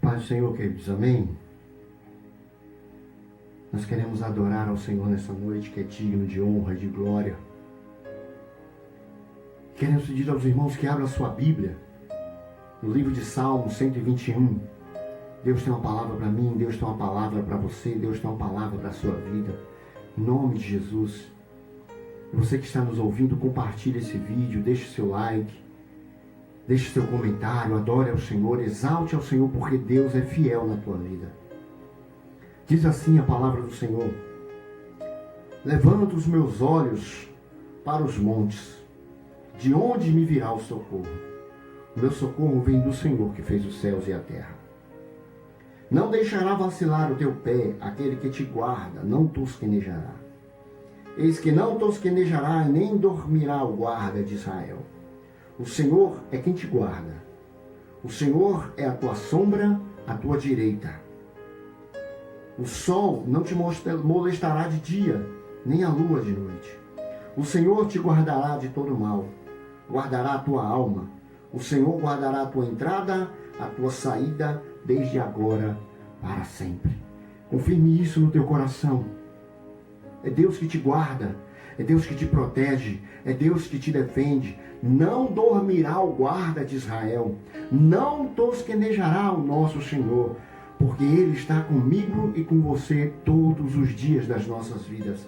Paz do Senhor, queridos, amém? Nós queremos adorar ao Senhor nessa noite, que é digno de honra e de glória. Queremos pedir aos irmãos que abram a sua Bíblia, no livro de Salmos 121. Deus tem uma palavra para mim, Deus tem uma palavra para você, Deus tem uma palavra para a sua vida. Em nome de Jesus. E você que está nos ouvindo, compartilhe esse vídeo, deixe seu like, deixe seu comentário, adore ao Senhor, exalte ao Senhor, porque Deus é fiel na tua vida. Diz assim a palavra do Senhor: levanto os meus olhos para os montes, de onde me virá o socorro? O meu socorro vem do Senhor, que fez os céus e a terra. Não deixará vacilar o teu pé, aquele que te guarda, não tosquenejará. Eis que não tosquenejará, nem dormirá o guarda de Israel. O Senhor é quem te guarda. O Senhor é a tua sombra, à tua direita. O sol não te molestará de dia, nem a lua de noite. O Senhor te guardará de todo mal, guardará a tua alma. O Senhor guardará a tua entrada, a tua saída, desde agora para sempre. Confirme isso no teu coração. É Deus que te guarda, é Deus que te protege, é Deus que te defende. Não dormirá o guarda de Israel, não tosquenejará o nosso Senhor, porque Ele está comigo e com você todos os dias das nossas vidas.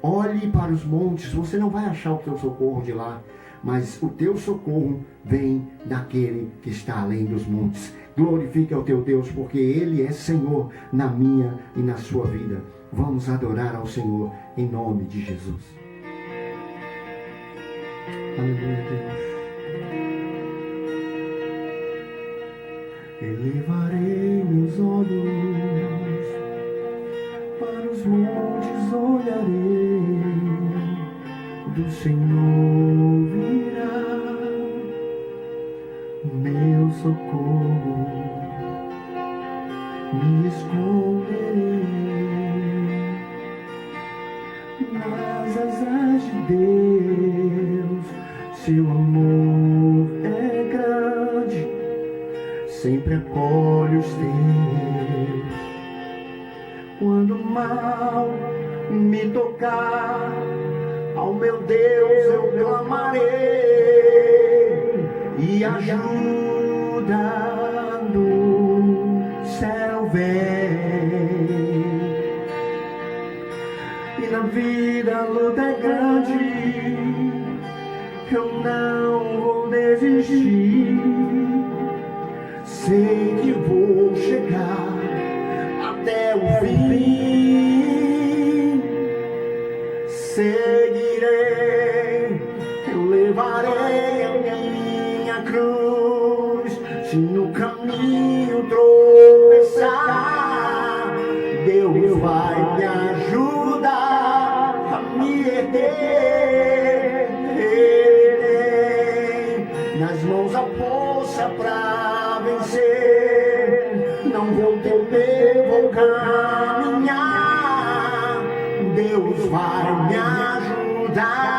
Olhe para os montes, você não vai achar o teu socorro de lá, mas o teu socorro vem daquele que está além dos montes. Glorifique ao teu Deus, porque Ele é Senhor na minha e na sua vida. Vamos adorar ao Senhor em nome de Jesus. Aleluia, Deus. Elevarei meus olhos para os montes, olharei, do Senhor virá meu socorro, me esconderei nas asas de Deus. Seu amor é grande, sempre acolhe os teus. Quando o mal me tocar, ao meu Deus eu clamarei, e ajuda no céu vem. E na vida a luta é grande, eu não vou desistir. Sei que vou chegar até o fim. Seguirei, eu levarei a minha cruz. Se no caminho tropeçar, Deus vai me ajudar a me erguer. Ele tem nas mãos a força pra vencer. Não vou temer, vou caminhar. Deus vai me ajudar.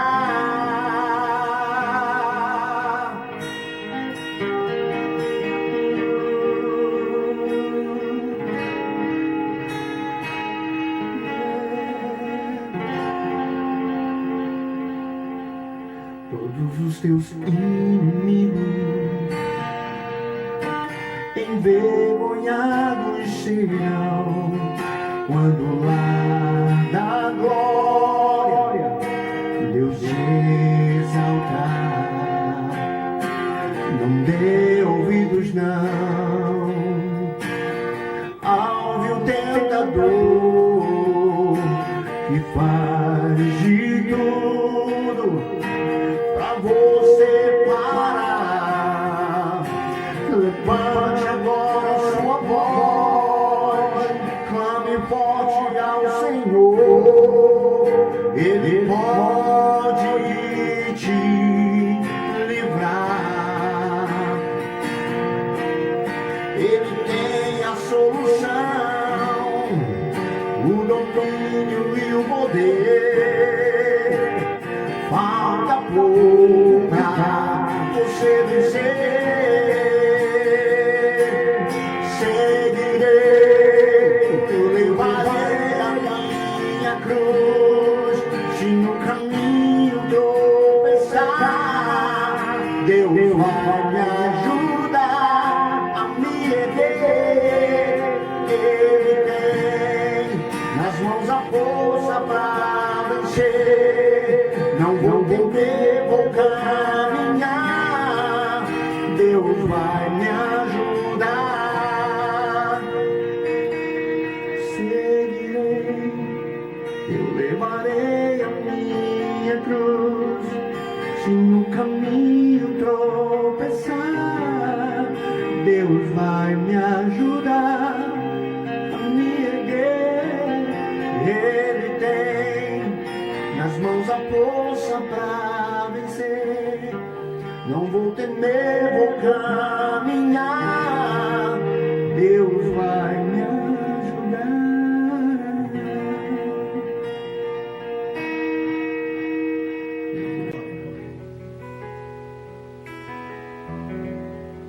Todos os teus inimigos envergonhados serão quando o lar da glória Deus te exaltar. Não dê ouvidos não ao vil tentador que faz de tudo pra você parar. Levante agora sua voz, clame forte ao Senhor. Ele pode te livrar. Ele tem a solução, o domínio e o poder. Falta pouco pra você vencer. temer, vou caminhar. Deus vai me ajudar.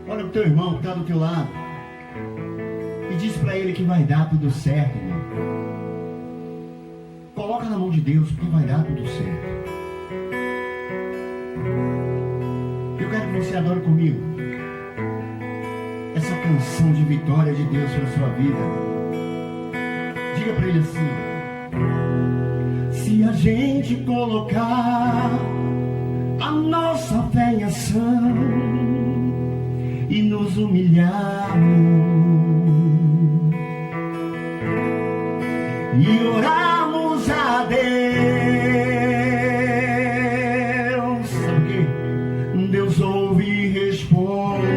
Olha o teu irmão que está do teu lado e diz para ele que vai dar tudo certo, irmão. Coloca na mão de Deus, porque vai dar tudo certo. Eu quero que você adore comigo essa canção de vitória de Deus para a sua vida. Diga para ele assim: se a gente colocar a nossa fé em ação e nos humilharmos e orarmos a Deus, sabe o quê? Deus ouve e responde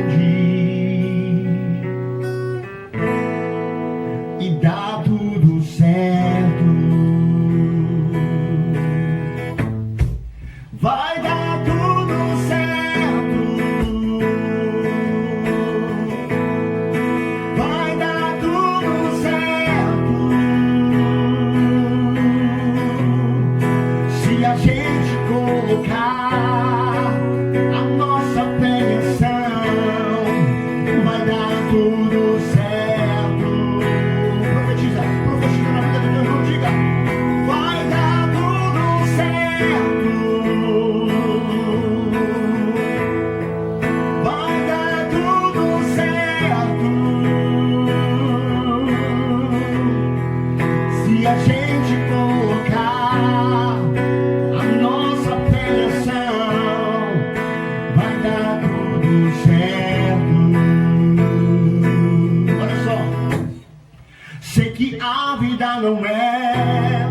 e dá tudo certo. Vai dar tudo certo. Vai dar tudo certo. Se a gente colocar a nossa fé em ação, vai dar tudo certo. Profetiza na vida do teu irmão, diga: vai dar tudo certo. Vai dar tudo certo. Se a gente colocar a nossa fé em ação, vai dar tudo certo. Olha só, sei que a vida não é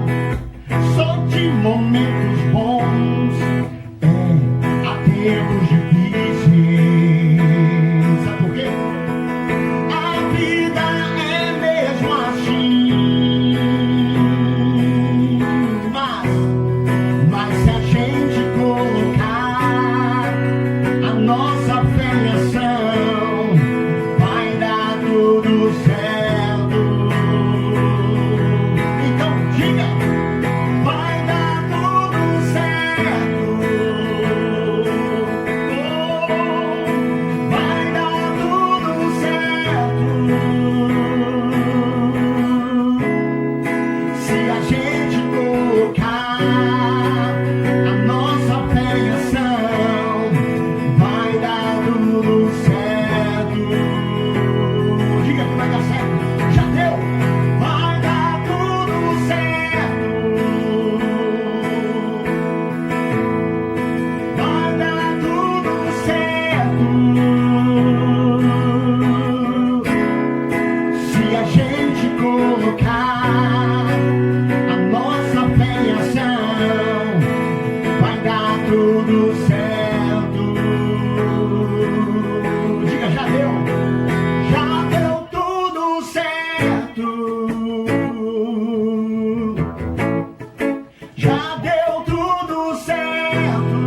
só de momentos bons, há tempos difíceis. Sabe por quê? A vida é mesmo assim. Mas se a gente colocar a nossa fé em ação, vai dar tudo certo. Então diga: vai dar tudo certo. Oh, vai dar tudo certo. Se a gente colocar a nossa fé em ação, vai dar tudo certo. Diga que vai dar certo. Já deu. Vai dar tudo certo. Vai dar tudo certo. Se a gente colocar a nossa fé em ação, vai dar tudo certo. Diga: já deu. Já deu tudo certo. Já deu tudo certo.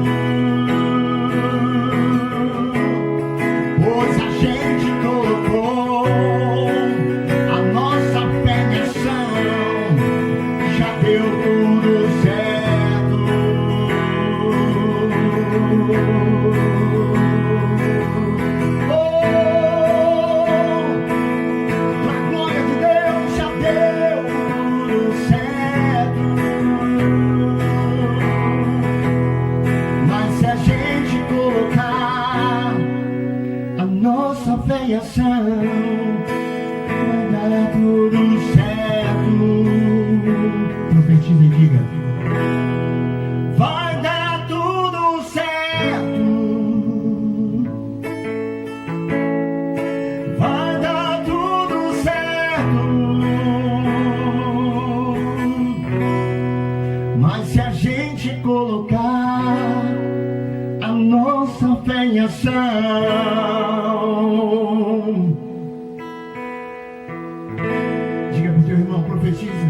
Pois a gente colocou a nossa fé em ação, já deu tudo certo. Oh, pra glória de Deus, já deu tudo certo. Mas se a gente colocar a nossa fé em ação, vai dar tudo certo. Profetiza e diga: vai dar tudo certo. Vai dar tudo certo. Mas se a gente colocar a nossa fé em ação, diga pro teu irmão, profetiza: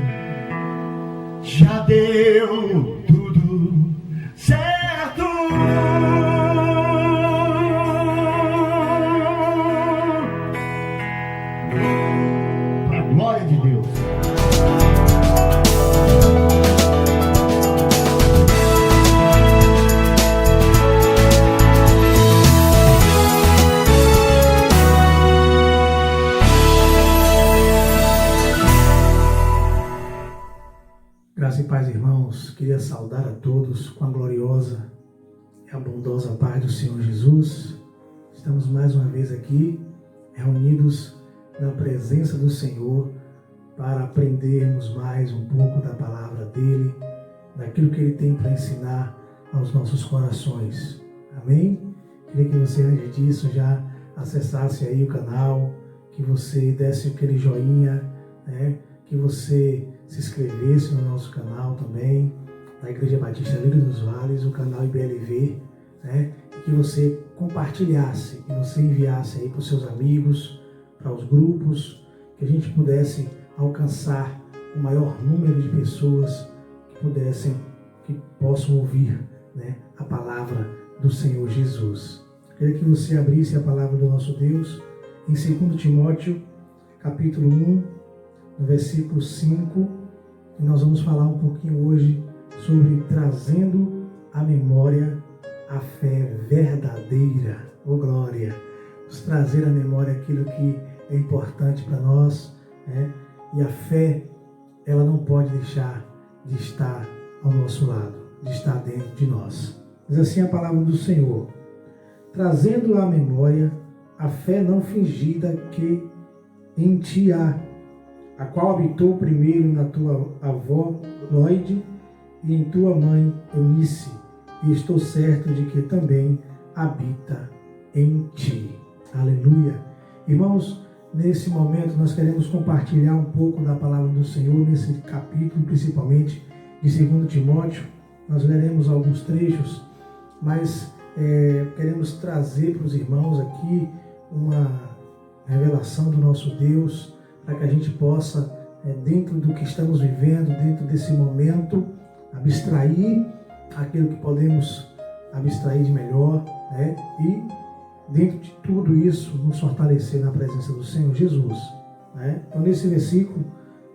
já deu tudo certo. glória de Deus. Graça e paz, irmãos. Queria saudar a todos com a gloriosa e a bondosa paz do Senhor Jesus. Estamos mais uma vez aqui, reunidos na presença do Senhor, para aprendermos mais um pouco da palavra dEle, daquilo que Ele tem para ensinar aos nossos corações. Amém? Queria que você, antes disso, já acessasse aí o canal, que você desse aquele joinha, né? Que você se inscrevesse no nosso canal também, da Igreja Batista Lírio dos Vales, o canal IBLV, né? E que você compartilhasse, que você enviasse aí para os seus amigos, para os grupos, que a gente pudesse alcançar o maior número de pessoas que possam ouvir, né, a palavra do Senhor Jesus. Queria que você abrisse a palavra do nosso Deus em 2 Timóteo, capítulo 1, no versículo 5, e nós vamos falar um pouquinho hoje sobre trazendo à memória a fé verdadeira. Oh glória! Vamos trazer à memória aquilo que é importante para nós, né? E a fé, ela não pode deixar de estar ao nosso lado, de estar dentro de nós. Diz assim a palavra do Senhor: trazendo à memória a fé não fingida que em ti há, a qual habitou primeiro na tua avó Loide e em tua mãe Eunice, e estou certo de que também habita em ti. Aleluia! Irmãos, nesse momento nós queremos compartilhar um pouco da palavra do Senhor, nesse capítulo, principalmente de 2 Timóteo. Nós leremos alguns trechos, mas queremos trazer para os irmãos aqui uma revelação do nosso Deus, para que a gente possa, dentro do que estamos vivendo, dentro desse momento, abstrair aquilo que podemos abstrair de melhor, né? E dentro de tudo isso, nos fortalecer na presença do Senhor Jesus, né? Então, nesse versículo,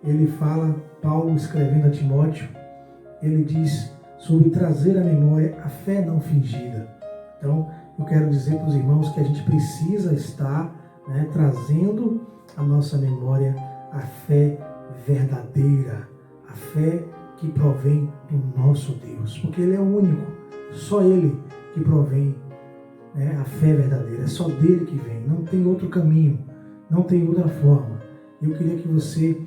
ele fala, Paulo escrevendo a Timóteo, ele diz sobre trazer à memória a fé não fingida. Então, eu quero dizer para os irmãos que a gente precisa estar, né, trazendo à nossa memória a fé verdadeira, a fé que provém do nosso Deus, porque Ele é o único, só Ele que provém, né, a fé verdadeira, é só dele que vem, não tem outro caminho, não tem outra forma. Eu queria que você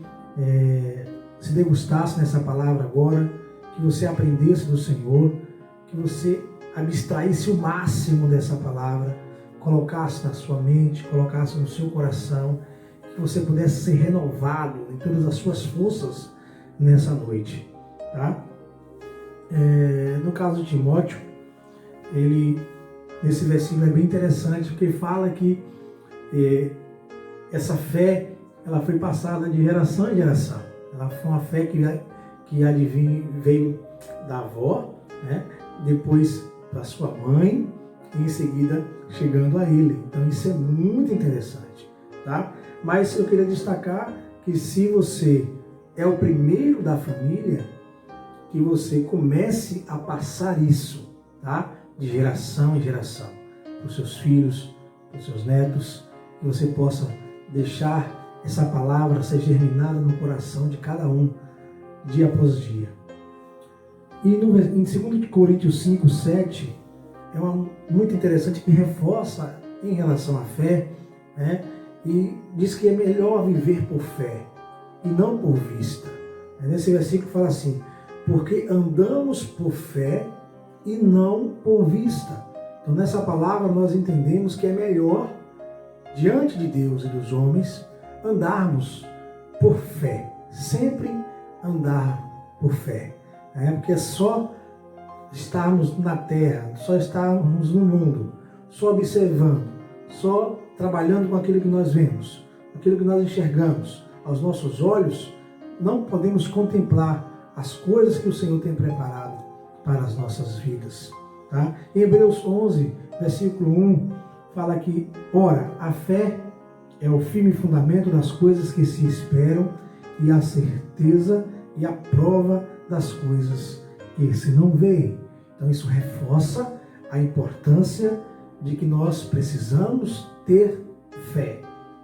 se degustasse nessa palavra agora, que você aprendesse do Senhor, que você abstraísse o máximo dessa palavra, colocasse na sua mente, colocasse no seu coração, que você pudesse ser renovado em todas as suas forças nessa noite, tá? No caso de Timóteo, nesse versículo é bem interessante, porque ele fala que essa fé, ela foi passada de geração em geração. Ela foi uma fé que veio da avó, né? Depois para sua mãe e em seguida chegando a ele. Então isso é muito interessante, tá? Mas eu queria destacar que se você é o primeiro da família, que você comece a passar isso, tá? De geração em geração, para os seus filhos, para os seus netos, que você possa deixar essa palavra ser germinada no coração de cada um, dia após dia. E em 2 Coríntios 5, 7, muito interessante, que reforça em relação à fé, né? E diz que é melhor viver por fé e não por vista. Nesse versículo fala assim: porque andamos por fé e não por vista. Então nessa palavra nós entendemos que é melhor, diante de Deus e dos homens, andarmos por fé, sempre andar por fé, né? Porque é só estarmos na terra, só estarmos no mundo, só observando, só trabalhando com aquilo que nós vemos, aquilo que nós enxergamos aos nossos olhos, não podemos contemplar as coisas que o Senhor tem preparado para as nossas vidas, tá? Em Hebreus 11, versículo 1, fala que, ora, a fé é o firme fundamento das coisas que se esperam e a certeza e a prova das coisas que se não veem. Então isso reforça a importância de que nós precisamos ter fé,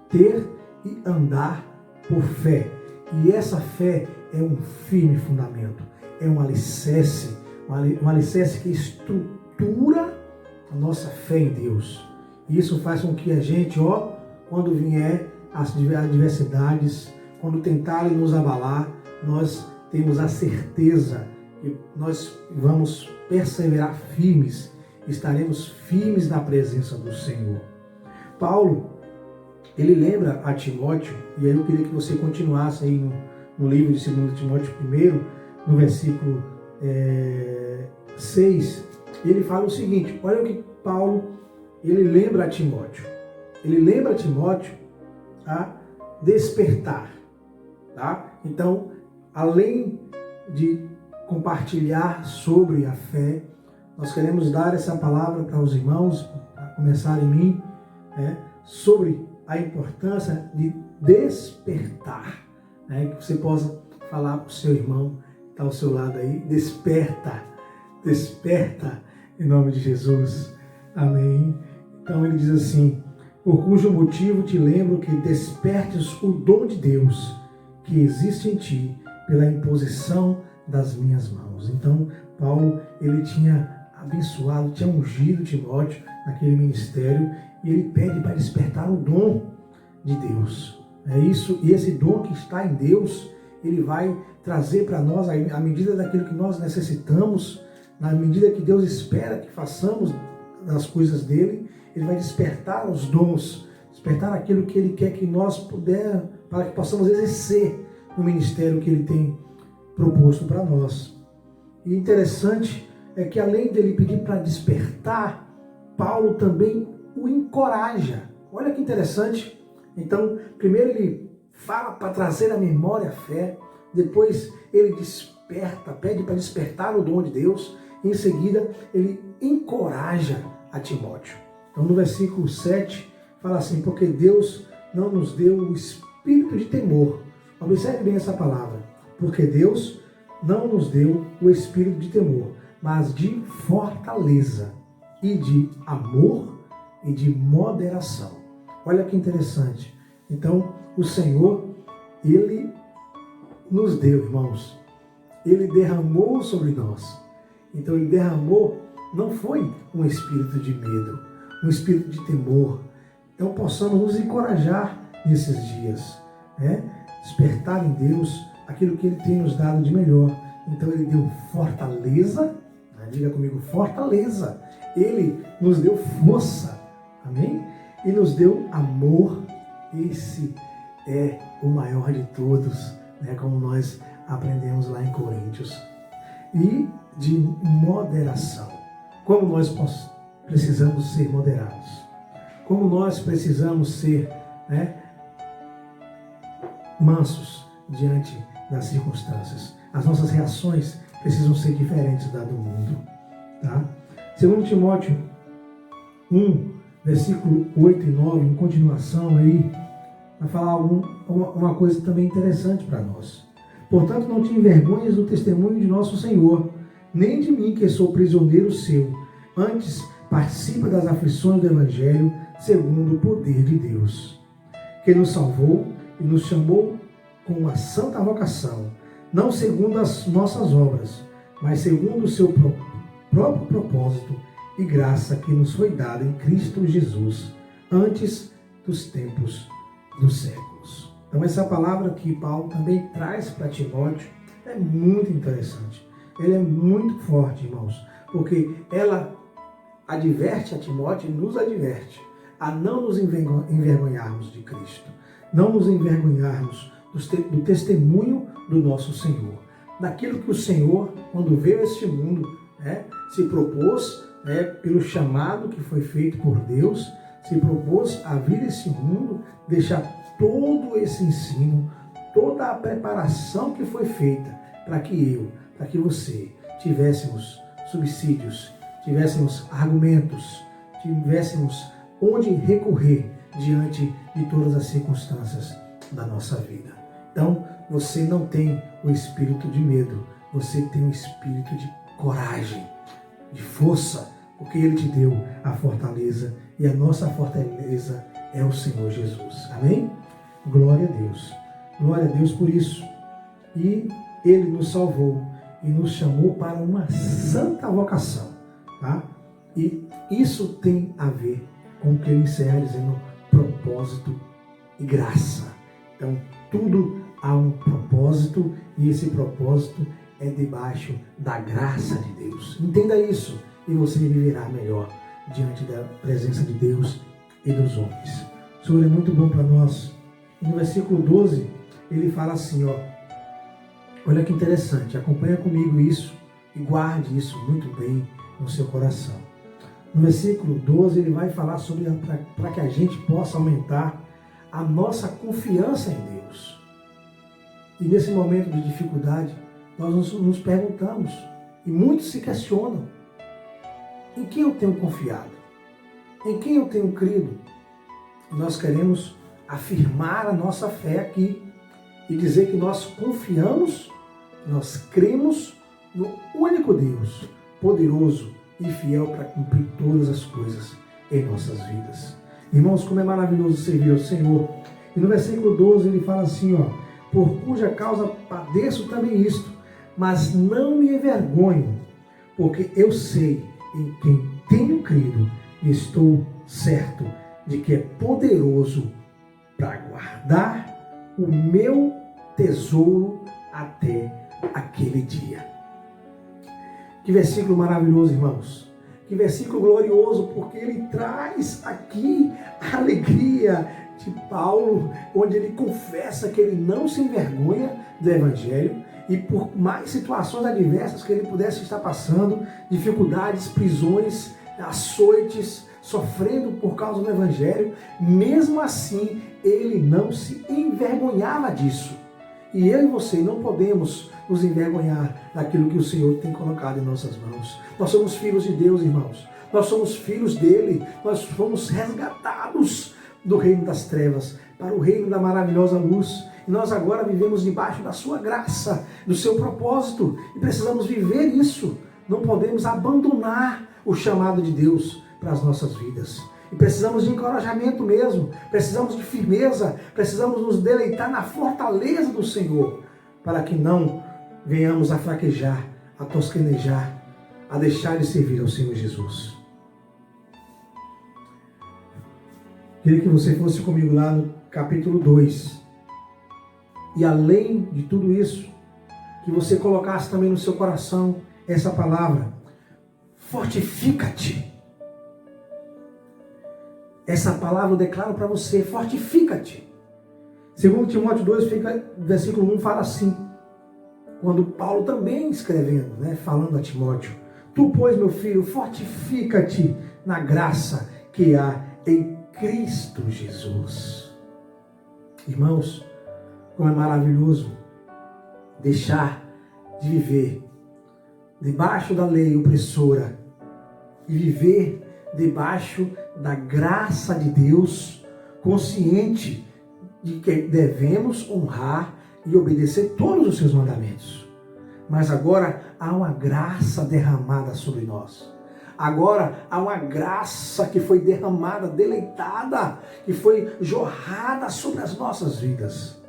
ter e andar por fé. E essa fé é um firme fundamento, é um alicerce que estrutura a nossa fé em Deus. E isso faz com que a gente, quando vier as adversidades, quando tentarem nos abalar, nós temos a certeza que nós vamos perseverar firmes, estaremos firmes na presença do Senhor. Paulo, ele lembra a Timóteo, e aí eu queria que você continuasse aí no livro de 2 Timóteo 1, no versículo 6, e ele fala o seguinte: olha o que Paulo, ele lembra a Timóteo. Ele lembra a Timóteo a despertar, tá? Então, além de compartilhar sobre a fé, nós queremos dar essa palavra para os irmãos, para começar em mim, sobre a importância de despertar, que você possa falar para o seu irmão que está ao seu lado aí: desperta, desperta, em nome de Jesus, amém. Então ele diz assim: por cujo motivo te lembro que despertes o dom de Deus que existe em ti pela imposição das minhas mãos. Então Paulo, ele tinha abençoado, tinha ungido Timóteo naquele ministério, e ele pede para despertar o dom de Deus. É isso, e esse dom que está em Deus, ele vai trazer para nós, à medida daquilo que nós necessitamos, na medida que Deus espera que façamos das coisas dele, ele vai despertar os dons, despertar aquilo que ele quer que nós puder, para que possamos exercer no ministério que ele tem proposto para nós. E interessante é que, além dele pedir para despertar, Paulo também o encoraja. Olha que interessante. Então, primeiro ele fala para trazer à memória a fé, depois ele desperta, pede para despertar o dom de Deus, e em seguida ele encoraja a Timóteo. Então, no versículo 7, fala assim: porque Deus não nos deu o espírito de temor. Observe bem essa palavra. Porque Deus não nos deu o espírito de temor, mas de fortaleza e de amor e de moderação. Olha que interessante. Então, o Senhor, ele nos deu, irmãos, ele derramou sobre nós. Então, ele derramou, não foi um espírito de medo, um espírito de temor. Então, possamos nos encorajar nesses dias, despertar em Deus aquilo que ele tem nos dado de melhor. Então, ele deu fortaleza, diga comigo, fortaleza. Ele nos deu força, amém? E nos deu amor. Esse é o maior de todos, como nós aprendemos lá em Coríntios. E de moderação. Como nós precisamos ser moderados. Como nós precisamos ser mansos diante das circunstâncias. As nossas reações precisam ser diferentes da do mundo. Tá? 2 Timóteo 1, versículo 8 e 9, em continuação aí, vai falar uma coisa também interessante para nós. Portanto, não te envergonhes do testemunho de nosso Senhor, nem de mim, que sou prisioneiro seu. Antes, participa das aflições do Evangelho, segundo o poder de Deus, que nos salvou e nos chamou com uma santa vocação, não segundo as nossas obras, mas segundo o seu próprio propósito e graça que nos foi dada em Cristo Jesus, antes dos tempos dos séculos. Então, essa palavra que Paulo também traz para Timóteo é muito interessante. Ela é muito forte, irmãos, porque ela adverte a Timóteo e nos adverte a não nos envergonharmos de Cristo, não nos envergonharmos do testemunho do nosso Senhor, daquilo que o Senhor, quando veio a este mundo, se propôs, pelo chamado que foi feito por Deus, se propôs a vir a esse mundo, deixar todo esse ensino, toda a preparação que foi feita para que você tivéssemos subsídios, tivéssemos argumentos, tivéssemos onde recorrer diante de todas as circunstâncias da nossa vida. Então, você não tem o espírito de medo, você tem o espírito de coragem, de força, porque Ele te deu a fortaleza e a nossa fortaleza é o Senhor Jesus. Amém? Glória a Deus. Glória a Deus por isso. E Ele nos salvou e nos chamou para uma santa vocação. Tá? E isso tem a ver com o que Ele encerra dizendo propósito e graça. Então, tudo há um propósito e esse propósito é debaixo da graça de Deus. Entenda isso e você viverá melhor diante da presença de Deus e dos homens. O Senhor é muito bom para nós. E no versículo 12, ele fala assim, ó, olha que interessante, acompanha comigo isso e guarde isso muito bem no seu coração. No versículo 12, ele vai falar sobre para que a gente possa aumentar a nossa confiança em Deus. E nesse momento de dificuldade, nós nos perguntamos, e muitos se questionam, em quem eu tenho confiado? Em quem eu tenho crido? Nós queremos afirmar a nossa fé aqui e dizer que nós confiamos, nós cremos no único Deus, poderoso e fiel para cumprir todas as coisas em nossas vidas. Irmãos, como é maravilhoso servir ao Senhor. E no versículo 12 ele fala assim, ó, por cuja causa padeço também isto, mas não me envergonho, porque eu sei em quem tenho crido e estou certo de que é poderoso para guardar o meu tesouro até aquele dia. Que versículo maravilhoso, irmãos. Que versículo glorioso, porque ele traz aqui a alegria de Paulo, onde ele confessa que ele não se envergonha do Evangelho e por mais situações adversas que ele pudesse estar passando, dificuldades, prisões, açoites, sofrendo por causa do Evangelho, mesmo assim ele não se envergonhava disso. E eu e você não podemos nos envergonhar daquilo que o Senhor tem colocado em nossas mãos. Nós somos filhos de Deus, irmãos. Nós somos filhos dele. Nós fomos resgatados do reino das trevas para o reino da maravilhosa luz. E nós agora vivemos debaixo da sua graça, do seu propósito. E precisamos viver isso. Não podemos abandonar o chamado de Deus para as nossas vidas. E precisamos de encorajamento mesmo. Precisamos de firmeza. Precisamos nos deleitar na fortaleza do Senhor, para que não venhamos a fraquejar, a tosquenejar, a deixar de servir ao Senhor Jesus. Queria que você fosse comigo lá no capítulo 2. E além de tudo isso, que você colocasse também no seu coração essa palavra, fortifica-te. Essa palavra eu declaro para você, fortifica-te. Segundo Timóteo 2, versículo 1, fala assim, quando Paulo também escrevendo, falando a Timóteo, tu, pois, meu filho, fortifica-te na graça que há em Cristo Jesus. Irmãos, como é maravilhoso deixar de viver debaixo da lei opressora e viver debaixo da graça de Deus, consciente de que devemos honrar e obedecer todos os seus mandamentos. Mas agora há uma graça derramada sobre nós. Agora há uma graça que foi derramada, deleitada, que foi jorrada sobre as nossas vidas.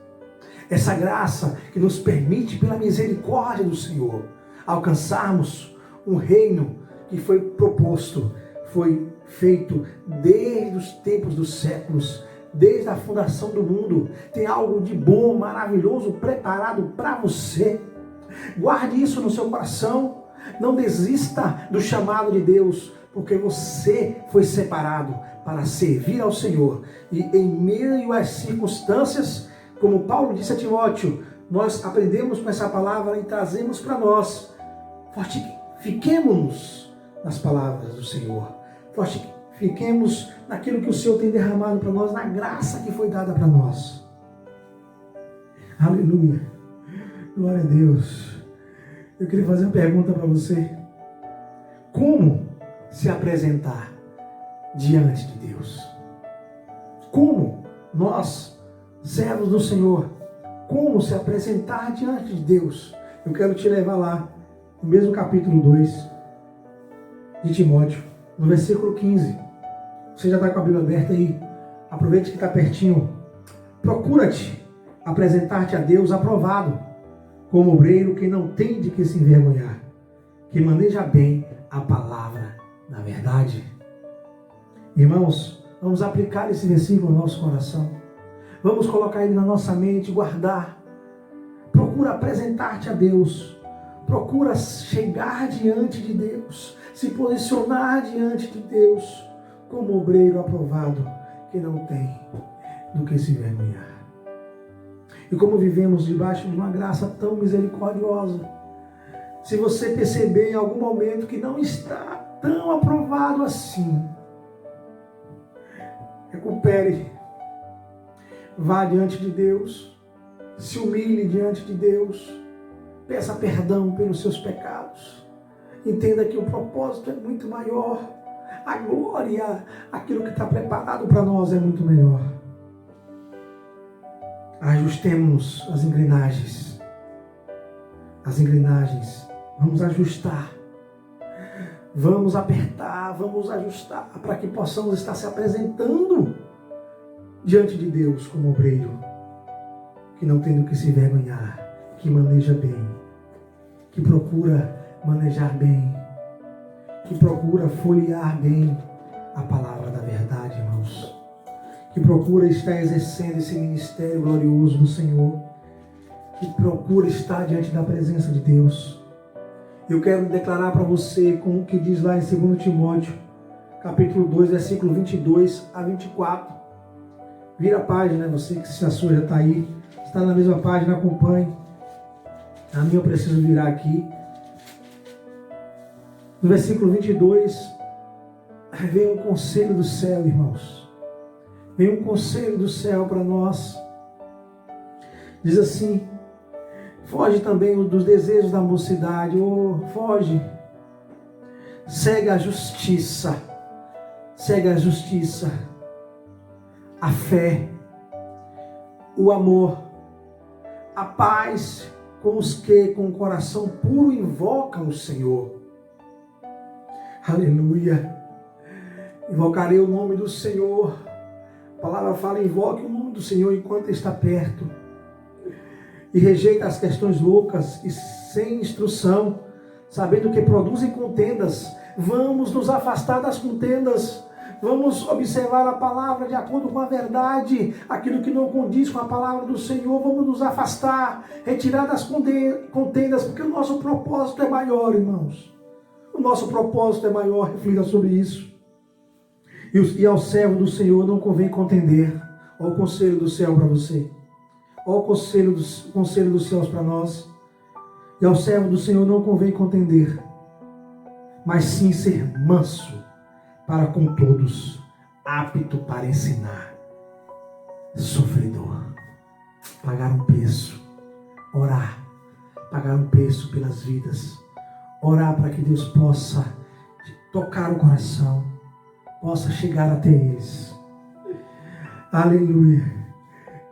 Essa graça que nos permite, pela misericórdia do Senhor, alcançarmos um reino que foi proposto, foi feito desde os tempos dos séculos, desde a fundação do mundo. Tem algo de bom, maravilhoso, preparado para você. Guarde isso no seu coração. Não desista do chamado de Deus, porque você foi separado para servir ao Senhor. E em meio às circunstâncias, como Paulo disse a Timóteo, nós aprendemos com essa palavra e trazemos para nós. Fortifiquemo-nos nas palavras do Senhor. Fortifiquemos naquilo que o Senhor tem derramado para nós, na graça que foi dada para nós. Aleluia. Glória a Deus. Eu queria fazer uma pergunta para você. Como se apresentar diante de Deus? como nós, servos do Senhor, como se apresentar diante de Deus. Eu quero te levar lá, no mesmo capítulo 2 de Timóteo, no versículo 15. Você já está com a Bíblia aberta aí? Aproveite que está pertinho. Procura-te apresentar-te a Deus aprovado, como obreiro que não tem de que se envergonhar, que maneja bem a palavra da verdade. Irmãos, vamos aplicar esse versículo no nosso coração. Vamos colocar ele na nossa mente, guardar. Procura apresentar-te a Deus. Procura chegar diante de Deus, se posicionar diante de Deus como obreiro aprovado, que não tem do que se envergonhar. E como vivemos debaixo de uma graça tão misericordiosa, se você perceber em algum momento que não está tão aprovado assim, recupere, vá diante de Deus, se humilhe diante de Deus, peça perdão pelos seus pecados, entenda que o propósito é muito maior, a glória, aquilo que está preparado para nós é muito melhor. Ajustemos as engrenagens, vamos ajustar, vamos apertar, vamos ajustar, para que possamos estar se apresentando diante de Deus como obreiro, que não tem do que se envergonhar, que maneja bem, que procura manejar bem, que procura folhear bem a palavra da verdade, irmãos, que procura estar exercendo esse ministério glorioso do Senhor, que procura estar diante da presença de Deus. Eu quero declarar para você com o que diz lá em 2 Timóteo, capítulo 2, versículo 22 a 24. Vira a página, você que se a sua já está aí, está na mesma página, acompanhe. A minha eu preciso virar aqui. No versículo 22, vem um conselho do céu, irmãos. Vem um conselho do céu para nós. Diz assim: foge também dos desejos da mocidade, foge. Segue a justiça, a fé, o amor, a paz com os que com o coração puro invocam o Senhor. Aleluia. Invocarei o nome do Senhor. A palavra fala: invoque o nome do Senhor enquanto está perto. E rejeita as questões loucas e sem instrução, sabendo que produzem contendas. Vamos nos afastar das contendas. Vamos observar a palavra de acordo com a verdade. Aquilo que não condiz com a palavra do Senhor, vamos nos afastar, retirar das contendas, porque o nosso propósito é maior, irmãos. O nosso propósito é maior, reflita sobre isso. E ao servo do Senhor não convém contender. Olha o conselho do céu para você. Olha o conselho dos céus para nós. E ao servo do Senhor não convém contender, mas sim ser manso para com todos, apto para ensinar, sofredor, pagar um preço, orar, pagar um preço pelas vidas, orar para que Deus possa tocar o coração, possa chegar até eles. Aleluia.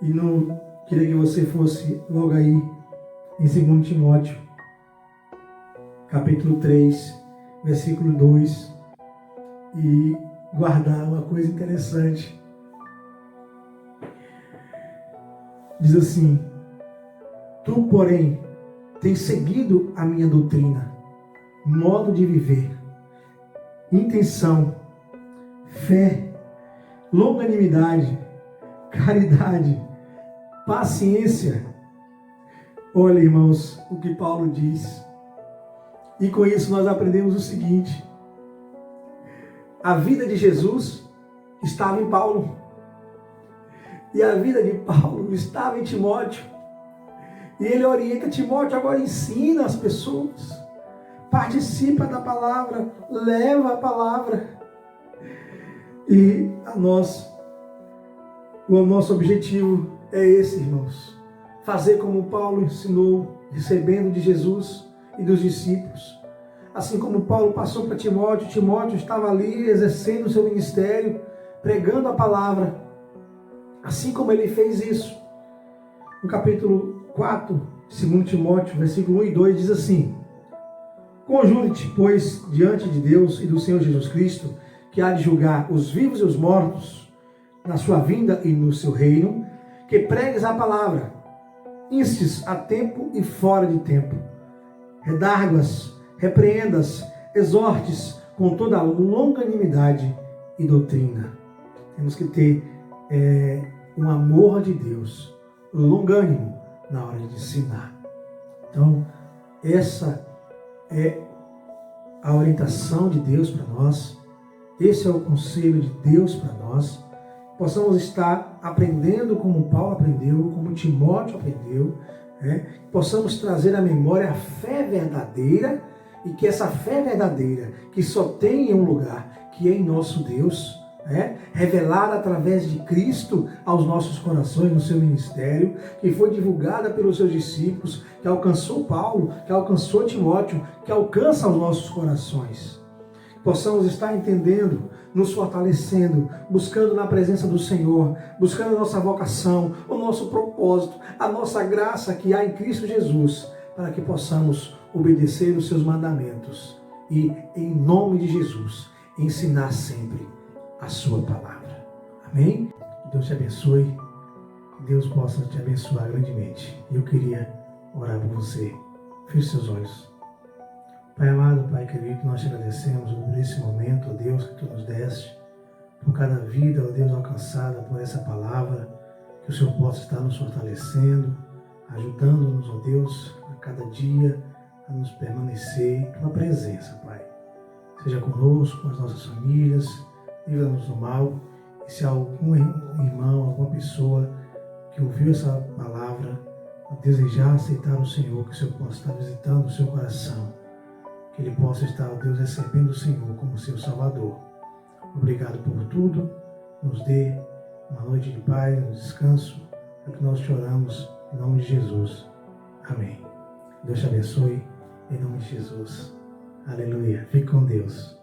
E não queria que você fosse logo aí em 2 Timóteo, capítulo 3, versículo 2, e guardar uma coisa interessante. Diz assim: tu, porém, tens seguido a minha doutrina, modo de viver, intenção, fé, longanimidade, caridade, paciência. Olha, irmãos, o que Paulo diz. E com isso nós aprendemos o seguinte: a vida de Jesus estava em Paulo. E a vida de Paulo estava em Timóteo. E ele orienta Timóteo, agora ensina as pessoas. Participa da palavra, leva a palavra. E o nosso objetivo é esse, irmãos. Fazer como Paulo ensinou, recebendo de Jesus e dos discípulos. Assim como Paulo passou para Timóteo, Timóteo estava ali exercendo o seu ministério, pregando a palavra. Assim como ele fez isso. No capítulo 4, 2 Timóteo, versículo 1 e 2, diz assim: Conjure-te, pois, diante de Deus e do Senhor Jesus Cristo, que há de julgar os vivos e os mortos, na sua vinda e no seu reino, que pregues a palavra, instes a tempo e fora de tempo, redarguas, repreendas, exortes com toda a longanimidade e doutrina. Temos que ter um amor de Deus, longânimo na hora de ensinar. Então, essa é a orientação de Deus para nós, esse é o conselho de Deus para nós, possamos estar aprendendo como Paulo aprendeu, como Timóteo aprendeu, possamos trazer à memória a fé verdadeira, e que essa fé verdadeira, que só tem um lugar, que é em nosso Deus, revelada através de Cristo aos nossos corações no seu ministério, que foi divulgada pelos seus discípulos, que alcançou Paulo, que alcançou Timóteo, que alcança os nossos corações. Possamos estar entendendo, nos fortalecendo, buscando na presença do Senhor, buscando a nossa vocação, o nosso propósito, a nossa graça que há em Cristo Jesus, para que possamos obedecer os seus mandamentos e, em nome de Jesus, ensinar sempre a sua palavra. Amém? Que Deus te abençoe, que Deus possa te abençoar grandemente. Eu queria orar por você. Feche seus olhos. Pai amado, Pai querido, nós te agradecemos por esse momento, ó Deus, que Tu nos deste, por cada vida, ó Deus, alcançada por essa palavra, que o Senhor possa estar nos fortalecendo, ajudando-nos, ó Deus, a cada dia a nos permanecer em Tua presença, Pai. Seja conosco, com as nossas famílias, livra-nos do mal, e se há algum irmão, alguma pessoa que ouviu essa palavra, desejar aceitar o Senhor, que o Senhor possa estar visitando o seu coração, que ele possa estar, ó Deus, recebendo o Senhor como seu Salvador. Obrigado por tudo, nos dê uma noite de paz, um descanso, é que nós te oramos em nome de Jesus. Amém. Deus te abençoe, em nome de Jesus. Aleluia. Fique com Deus.